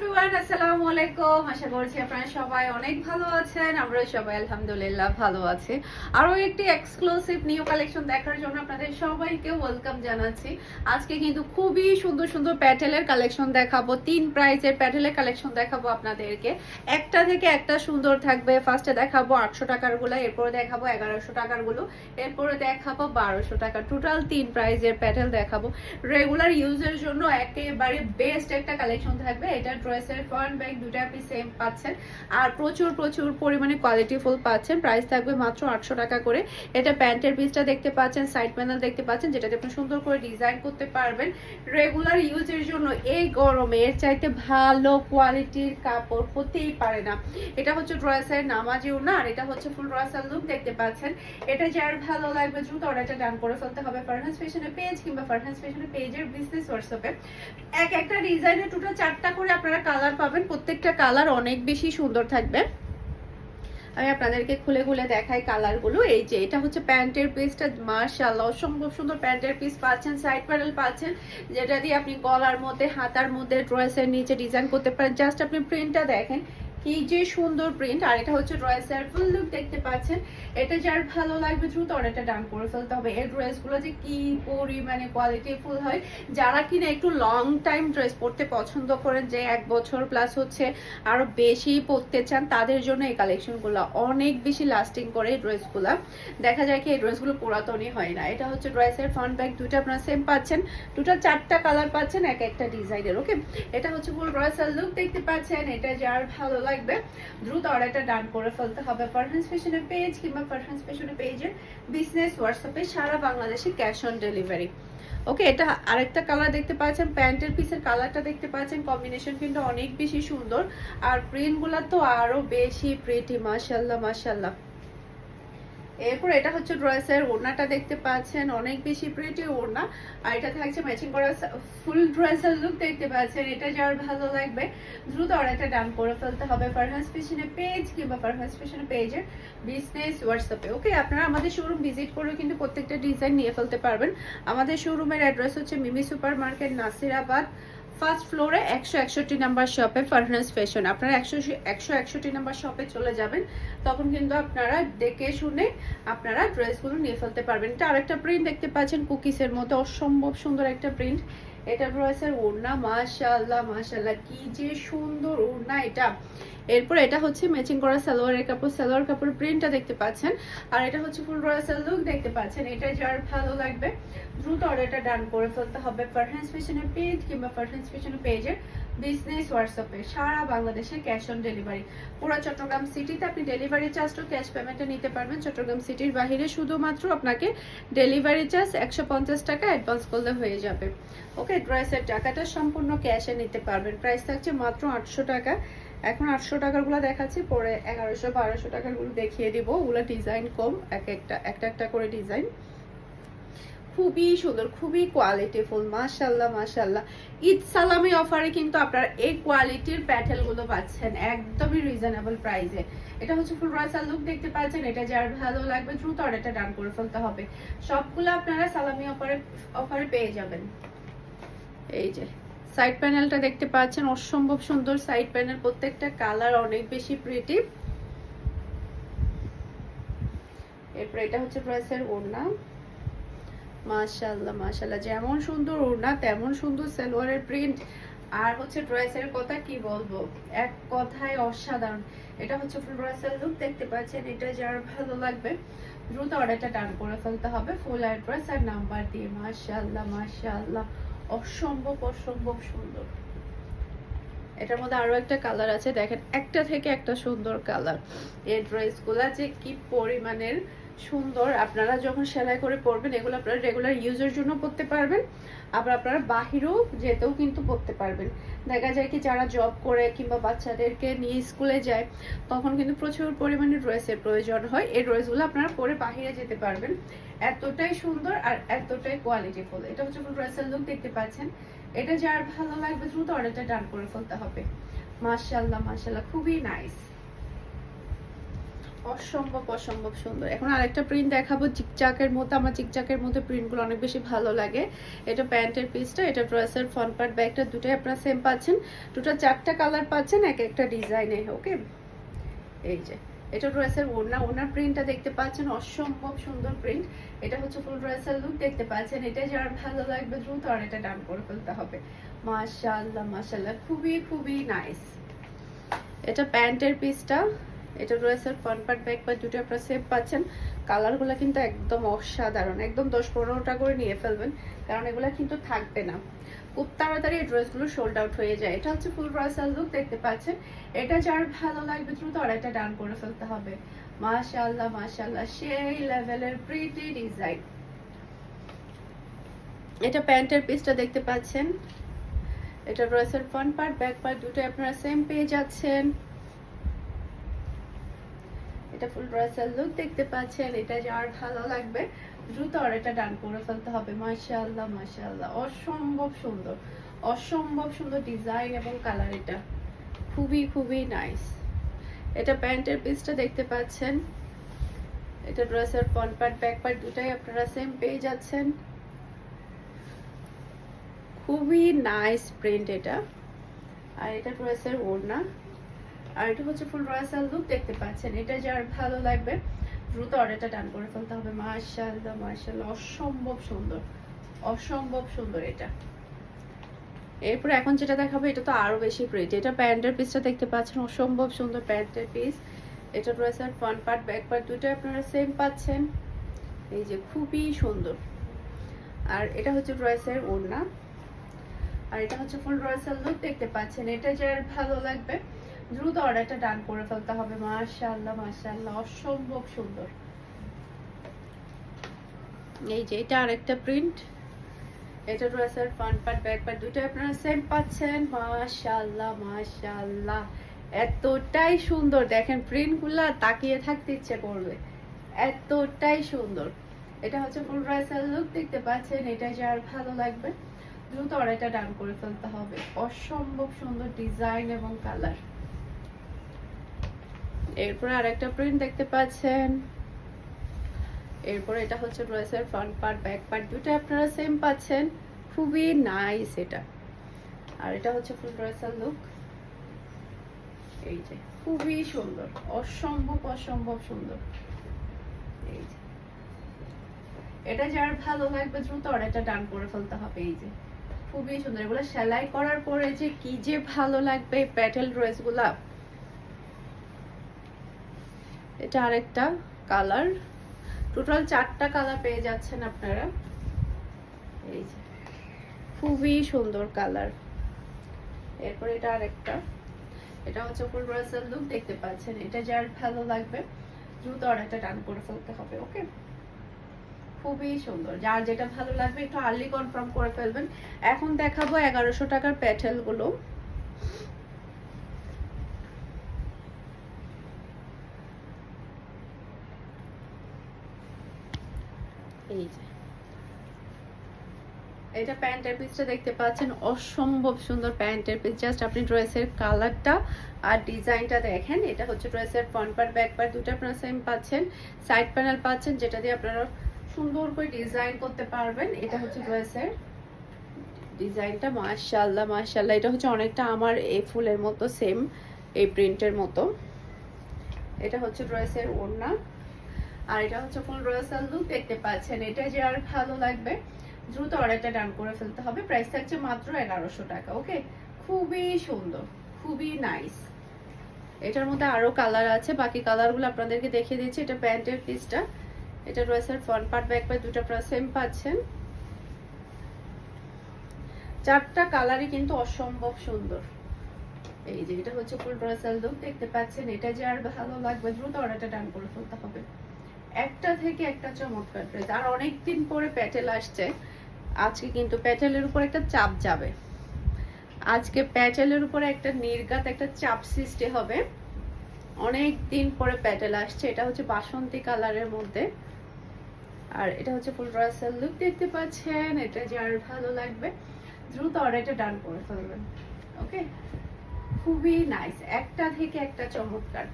Everyone, আসসালামু আলাইকুম। আশা করছি আপনারা সবাই অনেক ভালো আছেন। আমরা সবাই আলহামদুলিল্লাহ ভালো আছি। আরো একটি এক্সক্লুসিভ নিউ কালেকশন দেখার জন্য আপনাদের সবাইকে ওয়েলকাম জানাচ্ছি। আজকে কিন্তু খুবই সুন্দর সুন্দর প্যাটেলের কালেকশন দেখাবো, 3 প্রাইসের প্যাটেলের কালেকশন দেখাবো আপনাদেরকে। একটা থেকে একটা সুন্দর থাকবে। ফার্স্টে দেখাবো 800 টাকার গুলো, এরপরে দেখাবো 1100 টাকার গুলো, এরপরে দেখাবো 1200 টাকা। টোটাল 3 প্রাইসের প্যাটেল দেখাবো। রেগুলার ইউজের জন্য একেবারে বেস্ট একটা কালেকশন থাকবে। এটা ড্রেসের ফ্রন্ট ব্যাক দুটো আপনি সেম পাচ্ছেন, আর প্রচুর প্রচুর পরিমাণে কোয়ালিটিফুল পাচ্ছেন। প্রাইস থাকবে মাত্র 800 টাকা করে। এটা প্যান্টের পিসটা দেখতে পাচ্ছেন, সাইড প্যানেল দেখতে পাচ্ছেন, যেটাতে আপনি সুন্দর করে ডিজাইন করতে পারবেন। রেগুলার ইউজের জন্য এই গরমে এর চাইতে ভালো কোয়ালিটির কাপড় হতেই পারে না। এটা হচ্ছে ড্রেসের নামাজি ওড়না, আর এটা হচ্ছে ফুল ড্রেসের লুক দেখতে পাচ্ছেন। এটা যার ভালো লাগবে দ্রুত অর্ডারটা ডান করে ফেলতে হবে ফারহানস ফ্যাশনের পেজ কিংবা ফারহানস ফ্যাশনের পেজের বিজনেস হোয়াটসঅ্যাপে। একটা ডিজাইনের টোটাল 4টা করে আপনারা কালার পাবেন, প্রত্যেকটা কালার অনেক বেশি সুন্দর থাকবে। আমি আপনাদেরকে খুলে খুলে দেখাই কালারগুলো। এই যে এটা হচ্ছে প্যান্টের পিসটা, মাশাআল্লাহ অসম্ভব সুন্দর প্যান্টের পিস পাচ্ছেন, সাইড প্যানেল পাচ্ছেন, যেটা দিয়ে আপনি গলার মধ্যে, হাতার মধ্যে, ড্রেসের নিচে ডিজাইন করতে পারেন। জাস্ট আপনি প্রিন্টটা দেখেন কি যে সুন্দর প্রিন্ট। আর এটা হচ্ছে ড্রেসের ফুল লুক দেখতে পাচ্ছেন। এটা যার ভালো লাগবে দ্রুত অর্ডারটা ডান করে ফেলতে হবে। এই ড্রেসগুলো যে কি পরিমাণে কোয়ালিটিফুল হয়, যারা কিনা একটু লং টাইম ড্রেস পরতে পছন্দ করেন, যে 1 বছর প্লাস হচ্ছে আরো বেশি পরতে চান, তাদের জন্য এই কালেকশনগুলো অনেক বেশি লাস্টিং করে। এই ড্রেসগুলো দেখা যায় কি এই ড্রেসগুলো পুরাতনই হয় না। এটা হচ্ছে ড্রেসের ফ্রন্ট ব্যাক দুটো আপনারা সেম পাচ্ছেন, টোটাল 4টা কালার পাচ্ছেন এক একটা ডিজাইনের। ওকে, এটা হচ্ছে ফুল ড্রেসের লুক দেখতে পাচ্ছেন। এটা যার ভালো লাগবে দ্রুত অর্ডারটা ডান করে ফেলতে হবে ফারহানস ফ্যাশনের পেজ কিংবা ফারহানস ফ্যাশনের পেজের বিজনেস হোয়াটসঅ্যাপে, সারা বাংলাদেশে ক্যাশ অন ডেলিভারি। ওকে, এটা আরেকটা কালার দেখতে পাচ্ছেন, প্যান্টের পিসের কালারটা দেখতে পাচ্ছেন, কম্বিনেশন কিন্তু অনেক বেশি সুন্দর, আর প্রিন্টগুলো তো আরো বেশি প্রিটি, মাশাআল্লাহ মাশাআল্লাহ। এরপর এটা হচ্ছে ড্রেসের ওড়নাটা দেখতে পাচ্ছেন, অনেক বেশি প্রিটি ওড়না, আর এটা থাকছে ম্যাচিং করা ফুল ড্রেসের লুক দেখতে পাচ্ছেন। এটা যার ভালো লাগবে দ্রুত অর্ডারটা ডান করে ফেলতে হবে ফারহানস ফ্যাশনের পেজ কিংবা ফারহানস ফ্যাশনের পেজের বিজনেস হোয়াটসঅ্যাপে। ওকে, আপনারা আমাদের শোরুম ভিজিট করেও কিন্তু প্রত্যেকটা ডিজাইন নিয়ে ফেলতে পারবেন। আমাদের শোরুমের অ্যাড্রেস হচ্ছে মিমি সুপার মার্কেট, নাসিরাবাদ, ফার্স্ট ফ্লোরে 161 নাম্বার শপে ফারহানস ফ্যাশন। আপনারা 161 নাম্বার শপে চলে যাবেন, তখন কিন্তু আপনারা দেখে শুনে আপনারা ড্রেসগুলো নিয়ে ফেলতে পারবেন। এটা আরেকটা প্রিন্ট দেখতে পাচ্ছেন, কুকিসের মধ্যে অসম্ভব সুন্দর একটা প্রিন্ট। এটা ড্রেসের ওড়না, মাশাআল্লাহ মাশাআল্লাহ কি যে সুন্দর ওড়না এটা। এরপর এটা হচ্ছে ম্যাচিং করা সালোয়ারের কাপড়, সালোয়ার কাপড়ের প্রিন্টটা দেখতে পাচ্ছেন, আর এটা হচ্ছে ফুল ড্রেসের লুক দেখতে পাচ্ছেন। এটা যার ভালো লাগবে দ্রুত অর্ডারটা ডান করে ফেলতে হবে ফারহানস ফ্যাশনের পেজ কিংবা ফারহানস ফ্যাশনের পেজের বিজনেস হোয়াটসঅ্যাপে, সারা বাংলাদেশে ক্যাশ অন ডেলিভারি। পুরো চট্টগ্রাম সিটিতে আপনি ডেলিভারি চার্জটা ক্যাশ পেমেন্টে নিতে পারবেন। চট্টগ্রাম সিটির বাইরে শুধুমাত্র আপনাকে ডেলিভারি চার্জ 150 টাকা অ্যাডভান্স করলে হয়ে যাবে। ওকে, ড্রেসের টাকাটা সম্পূর্ণ ক্যাশে নিতে পারবেন। প্রাইস থাকছে মাত্র 800 টাকা। এখন 800 টাকার গুলো দেখাচ্ছি, পরে 1100 1200 টাকার গুলো দেখিয়ে দিব। ওগুলো ডিজাইন কম, একটা একটা করে ডিজাইন, খুবই সুন্দর, খুবই কোয়ালিটিফুল, মাশাআল্লাহ মাশাআল্লাহ। ঈদ সালামি অফারে কিন্তু আপনারা এই কোয়ালিটির প্যাটেল গুলো পাচ্ছেন একদমই রিজনেবল প্রাইসে। এটা হচ্ছে ফুল ড্রেসের লুক দেখতে পাচ্ছেন। এটা যার ভালো লাগবে দ্রুত অর্ডারটা ডান করে ফেলতে হবে। সবগুলো আপনারা সালামি অফারে পেয়ে যাবেন। এই যে সাইড প্যানেলটা দেখতে পাচ্ছেন, অসম্ভব সুন্দর সাইড প্যানেল, প্রত্যেকটা কালার অনেক বেশি প্রিটি। এরপর এটা হচ্ছে ড্রেসের ওড়না, মাশাআল্লাহ মাশাআল্লাহ, যেমন সুন্দর ওড়না তেমন সুন্দর সালোয়ারের প্রিন্ট, আর হচ্ছে ড্রেসের কথা কি বলবো, এক কথায় অসাধারণ। এটা হচ্ছে ফুল ড্রেসের লুক দেখতে পাচ্ছেন। এটা যার ভালো লাগবে দ্রুত অর্ডারটা ডান করে ফেলতে হবে ফুল অ্যাড্রেস আর নাম্বার দিয়ে। মাশাআল্লাহ মাশাআল্লাহ, অসম্ভব অসম্ভব সুন্দর। এটার মধ্যে আরো একটা কালার আছে, দেখেন একটা থেকে একটা সুন্দর কালার। এই ড্রেসগুলা যে কি পরিমাণের সুন্দর, আপনারা যখন সেলাই করে পরবেন এগুলো আপনারা রেগুলার ইউজের জন্য পরতে পারবেন, আবার আপনারা বাহিরেও যেতেও কিন্তু পরতে পারবেন। দেখা যায় কি যারা জব করে কিংবা বাচ্চাদেরকে নিয়ে স্কুলে যায়, তখন কিন্তু প্রচুর পরিমাণে ড্রেসের প্রয়োজন হয়। এই ড্রেসগুলো আপনারা পরে বাহিরে যেতে পারবেন, এতটাই সুন্দর আর এতটাই কোয়ালিটিফুল। এটা হচ্ছে ড্রেসের লুক দেখতে পাচ্ছেন। এটা যার ভালো লাগবে দ্রুত অর্ডারটা ডান করে ফেলতে হবে। মাশাআল্লাহ মাশাআল্লাহ, খুবই নাইস। অসম্ভব অসম্ভব সুন্দর। এখন আরেকটা প্রিন্ট দেখাবো জিগজ্যাগের মধ্যে। আমার জিগজ্যাগের মধ্যে প্রিন্টগুলো অনেক বেশি ভালো লাগে। এটা প্যান্টের পিসটা, এটা ড্রেসের ফ্রন্ট পার্ট, ব্যাকটা দুটোই আপনারা সেম পাচ্ছেন। দুটো চারটা কালার পাচ্ছেন এক একটা ডিজাইনে। ওকে, এই যে এটা ড্রেসের ওড়না, ওড়নার প্রিন্টটা দেখতে পাচ্ছেন অসম্ভব সুন্দর প্রিন্ট। এটা হচ্ছে ফুল ড্রেসের লুক দেখতে পাচ্ছেন। এটা যার ভালো লাগবে দ্রুত আর এটা ডান করে ফেলতে হবে। মাশাআল্লাহ মাশাআল্লাহ, খুবই খুবই নাইস। এটা প্যান্টের পিসটা, এটা ড্রেসের ফ্রন্ট পার্ট ব্যাক পার্ট দুটো আপনারা সেম পাচ্ছেন। কালারগুলো কিন্তু একদম অসাধারণ, একদম 10-15টা করে নিয়ে ফেলবেন, কারণ এগুলো কিন্তু থাকবে না। খুব তাড়াতাড়ি এই ড্রেসগুলো সোল্ড আউট হয়ে যায়। এটা হচ্ছে ফুল ড্রেসের লুক দেখতে পাচ্ছেন। এটা যার ভালো লাগবে দ্রুত আর এটা ডান করে ফেলতে হবে। মাশাআল্লাহ মাশাআল্লাহ, সেই লেভেলের প্রিটি ডিজাইন। এটা প্যান্টের পিসটা দেখতে পাচ্ছেন। এটা ড্রেসের ফ্রন্ট পার্ট ব্যাক পার্ট দুটোই আপনারা সেম পেয়ে যাচ্ছেন। এটা ফুল ড্রেসের লুক দেখতে পাচ্ছেন। এটা যার ভালো লাগবে দ্রুত আর এটা ডান করে ফেলতে হবে। মাশাআল্লাহ মাশাআল্লাহ, অসম্ভব সুন্দর, অসম্ভব সুন্দর ডিজাইন এবং কালার। এটা খুবই খুবই নাইস। এটা প্যান্টের পিসটা দেখতে পাচ্ছেন। এটা ড্রেসের ফ্রন্ট পার্ট ব্যাক পার্ট দুটাই আপনারা সেম পেয়ে যাচ্ছেন। খুবই নাইস প্রিন্ট এটা। আর এটা ড্রেসের ওড়না, আর এটা হচ্ছে ফুল ড্রেসের লুক দেখতে পাচ্ছেন। এটা যার ভালো লাগবে দ্রুত অর্ডারটা ডান করে ফেলতে হবে। মাশাআল্লাহ মাশাআল্লাহ, অসম্ভব সুন্দর, অসম্ভব সুন্দর এটা। এরপর এখন যেটা দেখাবো এটা তো আরো বেশি প্রিটি। এটা প্যান্টের পিসটা দেখতে পাচ্ছেন, অসম্ভব সুন্দর প্যান্টের পিস। এটা ড্রেসের ফ্রন্ট পার্ট ব্যাক পার্ট দুটোই আপনারা সেম পাচ্ছেন। এই যে খুবই সুন্দর। আর এটা হচ্ছে ড্রেসের ওড়না, আর এটা হচ্ছে ফুল ড্রেসের লুক দেখতে পাচ্ছেন। এটা যার ভালো লাগবে দ্রুত অর্ডারটা ডান করে ফেলতে হবে। মাশাআল্লাহ মাশাআল্লাহ, অসম্ভব সুন্দর। এই যে এটা আরেকটা প্রিন্ট। এটা ড্রেসের ফ্রন্ট পার্ট ব্যাক পার্ট দুটোই আপনারা সেম পাচ্ছেন। মাশাআল্লাহ মাশাআল্লাহ, এতটাই সুন্দর। দেখেন প্রিন্টগুলো তাকিয়ে থাকতে ইচ্ছে করবে, এতটাই সুন্দর। এটা হচ্ছে ফুল ড্রেসের লুক দেখতে পাচ্ছেন। এটা যার ভালো লাগবে দ্রুত অর্ডারটা ডান করে ফেলতে হবে। অসম্ভব সুন্দর ডিজাইন এবং কালার। এরপর আরেকটা প্রিন্ট দেখতে পাচ্ছেন। এরপর এটা হচ্ছে ড্রেসের ফ্রন্ট পার্ট ব্যাক পার্ট দুটো আপনারা সেম পাচ্ছেন। খুবই নাইস এটা। আর এটা হচ্ছে ফুল ড্রেসের লুক। এই যে খুবই সুন্দর, অসম্ভব অসম্ভব সুন্দর। এই যে এটা যার ভালো লাগবে দ্রুত অর্ডারটা ডান করে ফেলতে হবে। এই যে খুবই সুন্দর, এগুলো সেলাই করার পরে যে কি যে ভালো লাগবে প্যাটেল ড্রেসগুলা। এটা আরেকটা কালার, টোটাল 4টা কালার পেয়ে যাচ্ছেন আপনারা। এই যে খুবই সুন্দর কালার। এরপর এটা আরেকটা, এটা হচ্ছে ফুল ড্রেসের লুক দেখতে পাচ্ছেন। এটা যার ভালো লাগবে দ্রুত অর্ডারটা ডান করে ফেলতে হবে। ওকে, খুবই সুন্দর। যার যেটা ভালো লাগবে একটু আর্লি কনফার্ম করে ফেলবেন। এখন দেখাবো 1100 টাকার প্যাটেল গুলো। এই যে এটা প্যান্টের পিসটা দেখতে পাচ্ছেন, অসম্ভব সুন্দর প্যান্টের পিস। জাস্ট আপনি ড্রেসের কালারটা আর ডিজাইনটা দেখেন। এটা হচ্ছে ড্রেসের ফ্রন্ট পার্ট ব্যাক পার্ট দুটো আপনারা সেম পাচ্ছেন। সাইড প্যানেল পাচ্ছেন যেটা দিয়ে আপনারা সুন্দর করে ডিজাইন করতে পারবেন। এটা হচ্ছে ড্রেসের ডিজাইনটা। মাশাআল্লাহ মাশাআল্লাহ, এটা হচ্ছে অনেকটা আমার এই ফুলের মতো, সেম এই প্রিন্টের মতো। এটা হচ্ছে ড্রেসের ওড়না, আর এটা হচ্ছে ফুল ড্রেসের লুক দেখতে পাচ্ছেন। এটা যার ভালো লাগবে দ্রুত অর্ডারটা ডান করে ফেলতে হবে। প্রাইস থাকছে মাত্র 1100 টাকা। ওকে, খুবই সুন্দর, খুবই নাইস। এটার মধ্যে আরো কালার আছে, বাকি কালারগুলো আপনাদেরকে দেখিয়ে দিচ্ছি। এটা প্যান্টের পিসটা, এটা ড্রেসের ফ্রন্ট পার্ট ব্যাক পার্ট দুটো আপনারা সেম পাচ্ছেন। 4টা কালারই কিন্তু অসম্ভব সুন্দর। এই যে এটা হচ্ছে ফুল ড্রেসের লুক দেখতে পাচ্ছেন। এটা যার ভালো লাগবে দ্রুত অর্ডারটা ডান করে ফেলতে হবে। একটা থেকে একটা চমৎকার ড্রেস। আর অনেকদিন পরে প্যাটেল আসছে, আজকে কিন্তু প্যাটেলের উপর একটা চাপ যাবে। আজকে প্যাটেলের উপর একটা নির্ঘাত একটা চাপ সৃষ্টি হবে। অনেক দিন পরে প্যাটেল আসছে। এটা হচ্ছে বাসন্তী কালারের মধ্যে, আর এটা হচ্ছে ফুল ড্রেসের লুক দেখতে পাচ্ছেন। এটা যার ভালো লাগবে দ্রুত অর্ডারটা ডান করে ফেলবেন। ওকে, খুবই নাইস, একটা থেকে একটা চমৎকার।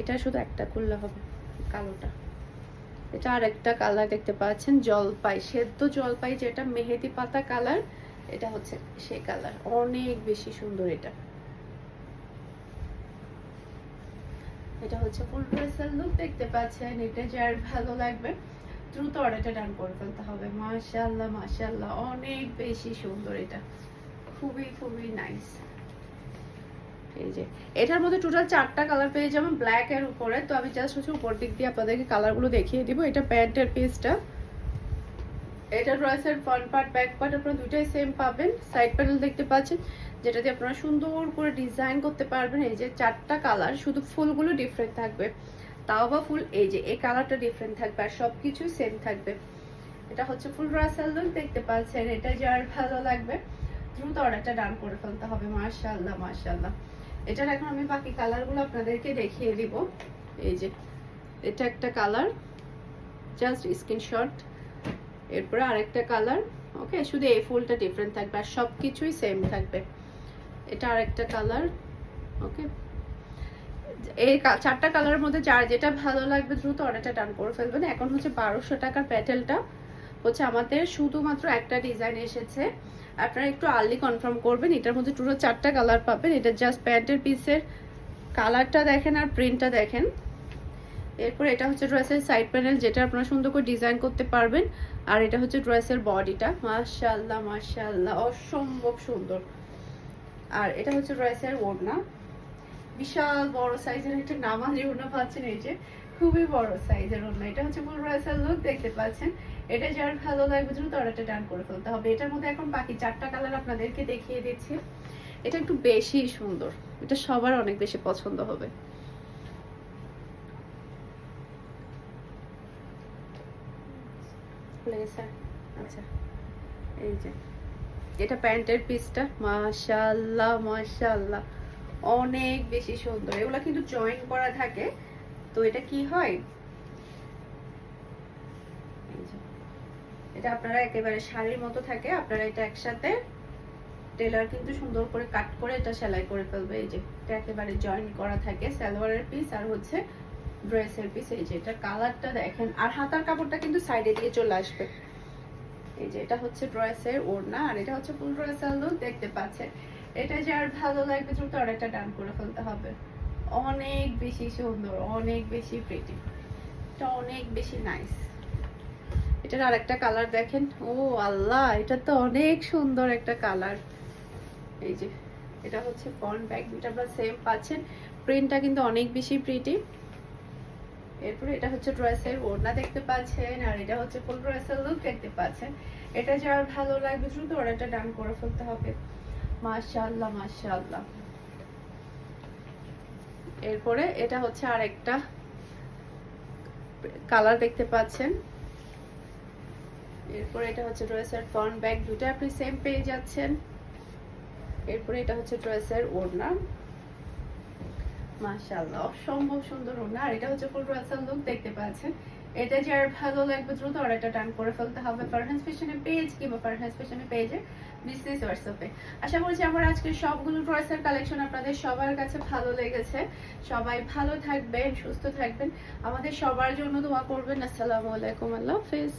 এটা শুধু একটা করলে হবে, কালোটা। এটা আরেকটা কালার দেখতে পাচ্ছেন, জলপাই, সেদ্ধ জলপাই, যেটা মেহেদি পাতা কালার, এটা হচ্ছে সেই কালার, অনেক বেশি সুন্দর। এটা হচ্ছে ফুল ড্রেসের লুক দেখতে পাচ্ছেন। এটা যার ভালো লাগবে দ্রুত অর্ডারটা ডান করে ফেলতে হবে। মাশাআল্লাহ মাশাআল্লাহ, অনেক বেশি সুন্দর, এটা খুবই খুবই নাইস। এই যে এটার মধ্যে টোটাল 4টা কালার পেয়ে যাবেন ব্ল্যাক এর উপরে। তো আমি জাস্ট হচ্ছে উপর দিক দিয়ে আপনাদেরকে কালারগুলো দেখিয়ে দিব। এটা প্যান্টের পিসটা, এটা ড্রেসের ফ্রন্ট পার্ট ব্যাক পার্ট আপনারা দুটাই সেম পাবেন। সাইড প্যানেল দেখতে পাচ্ছেন, যেটা দিয়ে আপনারা সুন্দর করে ডিজাইন করতে পারবেন। এই যে 4টা কালার, শুধু ফুলগুলো ডিফারেন্ট থাকবে, তাও বা ফুল এই যে এই কালারটা ডিফারেন্ট থাকবে, আর সবকিছু সেম থাকবে। এটা হচ্ছে ফুল ড্রেসের লুক দেখতে পাচ্ছেন। এটা যার ভালো লাগবে দ্রুত অর্ডারটা ডান করে ফেলতে হবে। মাশাআল্লাহ মাশাআল্লাহ। এটার এখন আমি বাকি কালারগুলো আপনাদেরকে দেখিয়ে দিব। এই যে এটা একটা কালার, জাস্ট স্ক্রিনশট। এরপরে আরেকটা কালার, ওকে, শুধু এই ফুলটা ডিফারেন্ট থাকবে আর সবকিছুই সেম থাকবে। এটা আরেকটা কালার, ওকে। এই 4টা কালারের মধ্যে যার যেটা ভালো লাগবে দ্রুত অর্ডারটা ডান করে ফেলবেন। এখন হচ্ছে 1200 টাকার প্যাটেলটা হচ্ছে আমাদের শুধুমাত্র একটা ডিজাইন এসেছে, আপনারা একটু আর্লি কনফার্ম করবেন। এটার মধ্যে টোটাল 4টা কালার পাবেন। এটা জাস্ট প্যান্টের পিসের কালারটা দেখেন আর প্রিন্টটা দেখেন। এরপর এটা হচ্ছে ড্রেসের সাইড প্যানেল, যেটা আপনারা সুন্দর করে ডিজাইন করতে পারবেন। আর এটা হচ্ছে ড্রেসের বডিটা, মাশাআল্লাহ মাশাআল্লাহ, অসম্ভব সুন্দর। আর এটা হচ্ছে ড্রেসের ওড়না, বিশাল বড় সাইজের একটা নামাজি ওড়না পাচ্ছেন। এই যে খুবই বড় সাইজের ওড়না। এটা হচ্ছে ফুল ড্রেসের লুক দেখতে পাচ্ছেন। এটা যার ভালো লাগবে দ্রুত অর্ডারটা ডান করে ফেলতে হবে। এটার মধ্যে এখন বাকি 4টা কালার আপনাদেরকে দেখিয়ে দিচ্ছি। এটা একটু বেশি সুন্দর, এটা সবার অনেক বেশি পছন্দ হবে। আচ্ছা, এই যে এটা প্যান্টের পিসটা, মাশাআল্লাহ মাশাআল্লাহ, অনেক বেশি সুন্দর। এগুলা কিন্তু জয়েন করা থাকে, তো এটা কি হয়, এটা আপনারা একেবারে শাড়ির মতো থাকে, আপনারা এটা একসাথে টেলার কিন্তু সুন্দর করে কাট করে এটা সেলাই করে ফেলবে। এই যে এটা একেবারে জয়েন করা থাকে, সালোয়ারের পিস আর হচ্ছে ড্রেসের পিস। এই যে এটা কালারটা দেখেন, আর হাতার কাপড়টা কিন্তু সাইডে দিয়ে চলে আসবে। এই যে এটা হচ্ছে ড্রেসের ওড়না, আর এটা হচ্ছে ফুল ড্রেসের লুক দেখতে পাচ্ছেন। এটা যার ভালো লাগবে দ্রুত অর্ডারটা ডান করে ফেলতে হবে। অনেক বেশি সুন্দর, অনেক বেশি প্রিটি, এটা অনেক বেশি নাইস। এটার আরেকটা কালার দেখেন, ও আল্লাহ, এটা তো অনেক সুন্দর একটা কালার। এই যে এটা হচ্ছে ফ্রন্ট ব্যাক দুটো আপনারা সেম পাচ্ছেন, প্রিন্টটা কিন্তু অনেক বেশি প্রিটি। এরপরে এটা হচ্ছে ড্রেসের ওড়না দেখতে পাচ্ছেন, আর এটা হচ্ছে ফুল ড্রেসের লুক দেখতে পাচ্ছেন। এটা যার ভালো লাগবে দ্রুত অর্ডারটা ডান করে ফেলতে হবে। মাশাআল্লাহ মাশাআল্লাহ। এরপরে এটা হচ্ছে আরেকটা কালার দেখতে পাচ্ছেন। এরপরে এটা হচ্ছে ড্রেসের ফ্রন্ট ব্যাক দুটো আপনি সেম পেয়ে যাচ্ছেন। এরপরে এটা হচ্ছে ড্রেসের ওড়না, মাশাআল্লাহ অসম্ভব সুন্দর ওড়না। আর এটা হচ্ছে ফুল ড্রেসের লুক দেখতে পাচ্ছেন। এটা যার ভালো লাগবে দ্রুত অর্ডারটা ডান করে ফেলতে হবে ফারহান ফ্যাশনের পেজ কিংবা ফারহান ফ্যাশনের পেজে বিজনেস হোয়াটসঅ্যাপে। আশা করছি আমার আজকের সবগুলো ড্রেসের কালেকশন আপনাদের সবার কাছে ভালো লেগেছে। সবাই ভালো থাকবেন, সুস্থ থাকবেন, আমাদের সবার জন্য দোয়া করবেন। আসসালামু আলাইকুম, আল্লাহ হাফেজ।